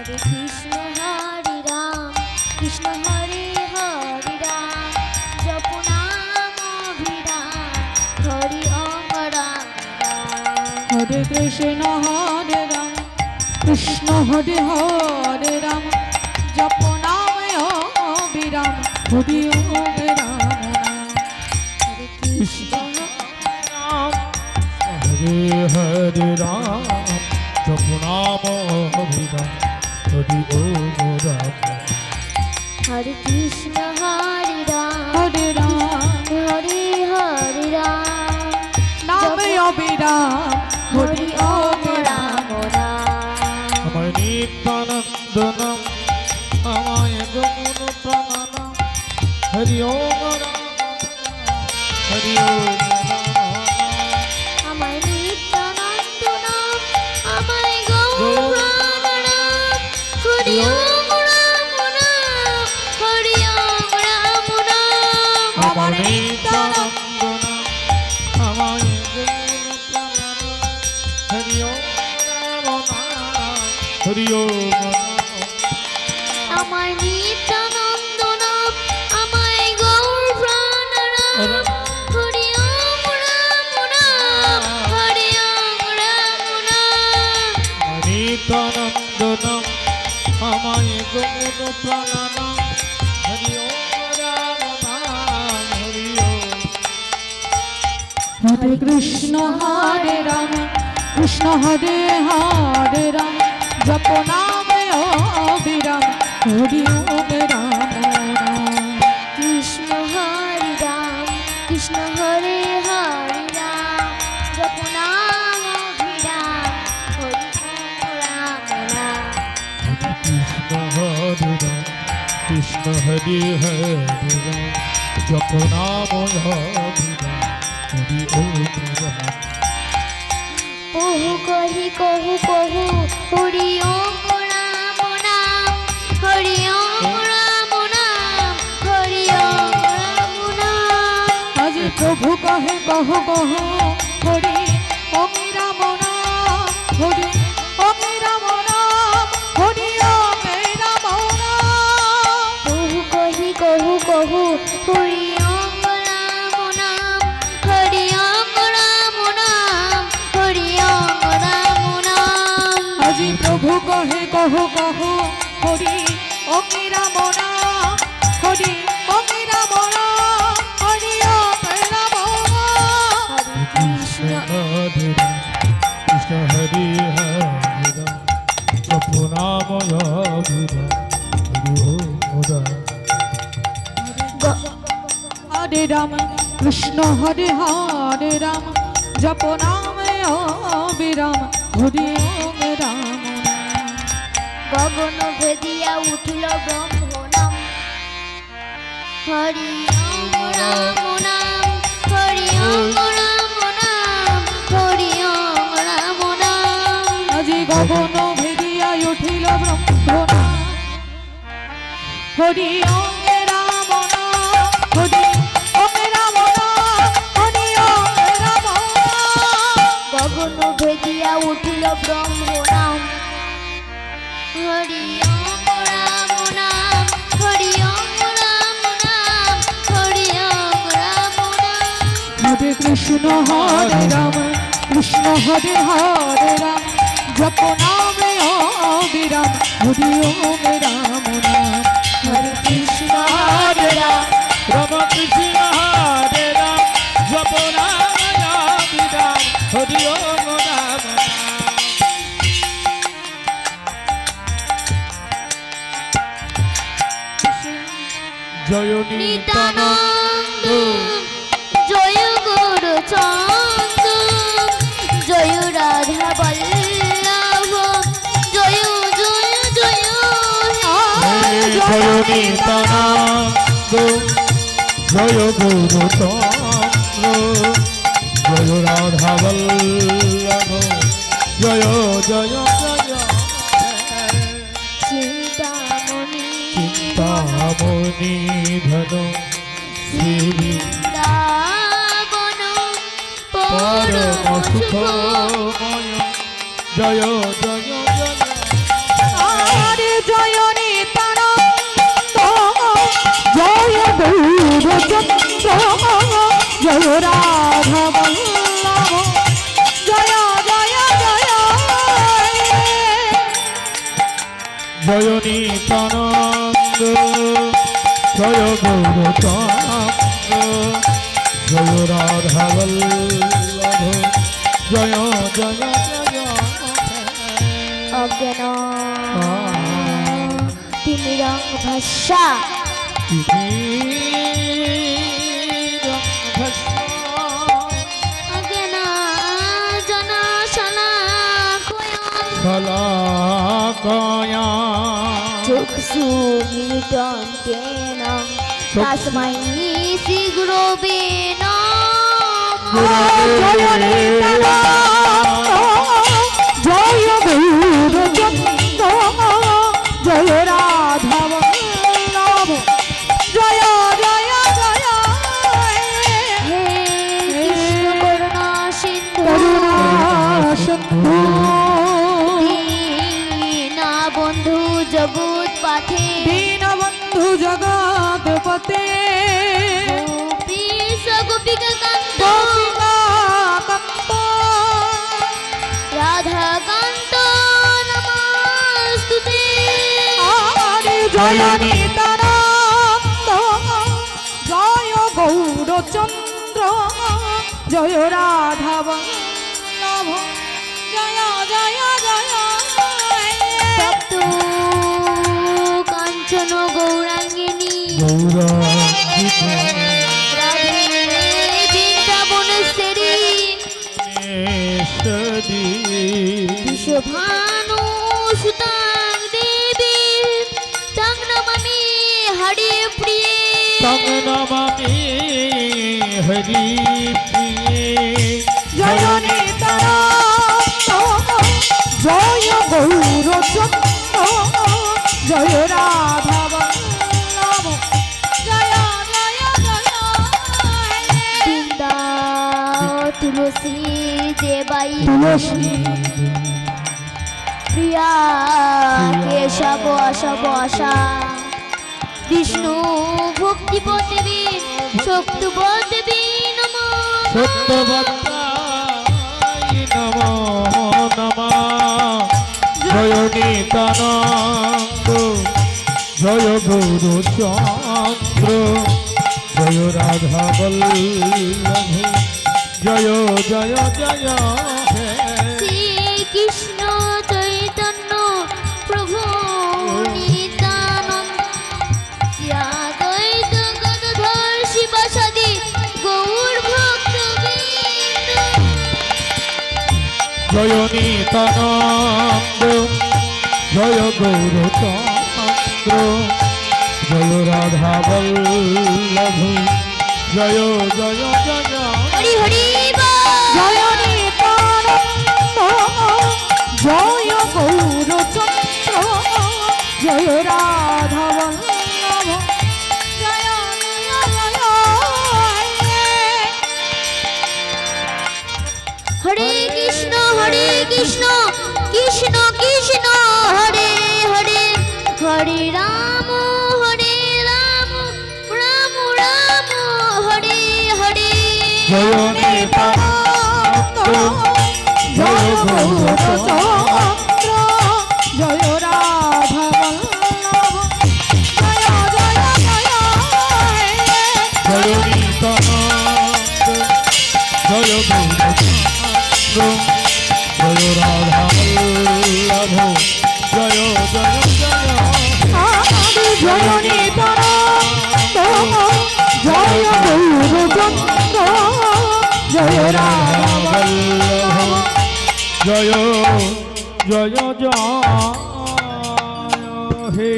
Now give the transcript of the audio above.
কৃষ্ণ হরে রাম কৃষ্ণ হরে হরে রাম জপ নাম অভিরাম হরি ওম রাম রাম। হরে কৃষ্ণ হরে রাম কৃষ্ণ হরে হরে রাম জপ নাম অবিরাম হরি ওম রাম রাম। হরে কৃষ্ণ রাম হরে হরে রাম জপ নাম অভিরাম হরি ওম রাম। হরে কৃষ্ণ হরে রাম হরে রাম হরে হরে রাম নাম অবিরাম হরি ওম রাম রাম। আমায় নিত্যানন্দ নাম আমায় গৌর প্রাণানাম হরি ওম রাম হরি ওম রাম। আমায় নিত্যানন্দ নাম আমায় গৌর রাম হরি ওম রাম নাম হরি ওম রাম নাম। আমার নিত্যানন্দ নাম আমায় গৌর প্রাণানাম হরি ওম রাম নাম হরি ওম রাম। আমায় নিত্যানন্দ নাম আমায় গৌর প্রাণ রাম হরি ওম রাম নাম হরি ওম রাম নাম। নিত্যানন্দ নাম আমায় গৌর প্রাণানাম হরি ওম রাম নাম হরি ওম। হরে কৃষ্ণ হরে রাম কৃষ্ণ হরে হরে রাম জপ নাম অবিরাম হরি ওম রাম রাম। কৃষ্ণ হরে রাম কৃষ্ণ হরে হরে রাম জপ নাম অভিরাম হরি ওম রাম রাম। কৃষ্ণ হরে রাম কৃষ্ণ হরে হরে রাম জপ নাম অভিরাম হরি ওম রাম। কহু কহি কহু কহু হরি ওম রাম নাম হরি ওম রাম নাম হরি ওম রাম নাম। আজ প্রভু কহে কহ কহ হরি ওম রাম নাম হরি ওম রাম নাম হরি ওম রাম নাম। কহু কহি কহু কহু হরি ওম রাম নাম হরি ওম রাম নাম হরি ওম রাম নাম। আজি প্রভু কহে কহ কহ হরি ওম রাম নাম হরি ওম রাম নাম হরি ওম রাম নাম। হরে কৃষ্ণ কৃষ্ণ হরে রাম কৃষ্ণ হরে হরে রাম জপ নাম অভিরাম হরি ওম রাম। হরে রাম কৃষ্ণ হরে হরে রাম জপ নাম অবিরাম হরি ওম রাম রাম। গগন ভেদিয়া উঠিল ব্রহ্ম নাম হরি ওম রাম নাম হরি ওম রাম নাম হরি ওম রাম নাম। আজি গগন ভেদিয়া উঠিল ব্রহ্ম নাম হরি ওম রাম নাম হরি ওম রাম নাম হরি ওম রাম নাম। গগন ভেদিয়া উঠিল ব্রহ্ম নাম হরি ওম রাম নাম হরি ওম রাম নাম হরি ওম রাম নাম। হরে কৃষ্ণ হরে রাম কৃষ্ণ হরে হরে রাম জপ নাম অবিরাম হরি ওম রাম নাম। হরে কৃষ্ণ হরে রাম রাম কৃষ্ণ হরে রাম জপ নাম অভিরাম হরি ওম রাম। জয় নিত্যানন্দ জয় গুরু চন্দ জয় রাধা বল্লভ জয় জয় জয় জয় নিত্যানন্দ জয় গুরু চন্দ্র জয় রাধা বল্লভ জয় জয় জয়। চিন্তামণি চিন্তামণি ধন শ্রী বৃন্দাবন পরম সুখময় জয় জয় জয়। হরে জয় রাধা বল্লভ জয় জয় জয় জয় নিত্যানন্দ জয় গৌরচন্দ্র জয় রাধা বল্লভ জয় জয় জয় অজ্ঞান তিমিরং ভাষা অজ্ঞান জনা শলাকয়া চক্ষু মিলিতন্তেন তস্मै শ্রী গুরবে নমঃ। জয় নিত্যানন্দ জয় গৌরচন্দ্র জয় রাধা বল্লভ জয় জয় জয় হে কৃষ্ণ করুণা সিন্ধু করুণা সিন্ধু দীনা বন্ধু জগৎ পাথে দীনবন্ধু জগৎপতে গোপীশ গোপিকা কান্ত গোপিকাকান্ত রাধা কান্ত নমস্তুতে। আরে জয় নিত্যানন্দ জয় গৌরচন্দ্র জয় রাধা বল্লভ জয় জয় জয় তপ্ত কাঞ্চন গৌরাঙ্গিনী গৌরাঙ্গিনী রাধে বৃন্দাবনেশ্বরী বিশ্বভানু সুতাং দেবী তং নমামি হরি প্রিয়ে। তং নমামি হরি প্রিয়ে জয় নিত্যানন্দ জয় গৌরচন্দ্র জয় রাধা বল্লভ জয় জয় জয় বৃন্দা তুলসী দেবাই প্রিয়া কেশব অশব আশা বিষ্ণু ভক্তিপদ দেবী শক্তিপদ দেবী নমঃ। সত্যবত্তায় নমো নমঃ জয় নিত্যানন্দ জয় গৌরচন্দ্র জয় রাধা বল্লভ জয় জয় জয় হে শ্রীকৃষ্ণ চৈতন্য প্রভু নিত্যানন্দ শ্রী গদাধর শিবাসাদি গৌর ভক্তবৃন্দ। জয় নিত্যানন্দ জয় গৌরচন্দ্র জয় রাধা বল্লভ জয় জয় জয় হরি হরি বল। জয় নিত্যানন্দ জয় গৌরচন্দ্র জয় রাধা বল্লভ জয় জয় জয় হরে কৃষ্ণ কৃষ্ণ কৃষ্ণ হরে হরে হরে রাম রাম রাম হরে হরে। জয় নিত্যানন্দ জয় গৌরচন্দ্র জয় রাধা বল্লভ জয় জয় জয় জয় নিত্যানন্দ জয় গৌরচন্দ্র জয় রাধা বল্লভ জয় জয় জয় আদি জয় নিত্যানন্দ জয় গৌরচন্দ্র জয় রাধা বল্লভ জয় জয় জয় হে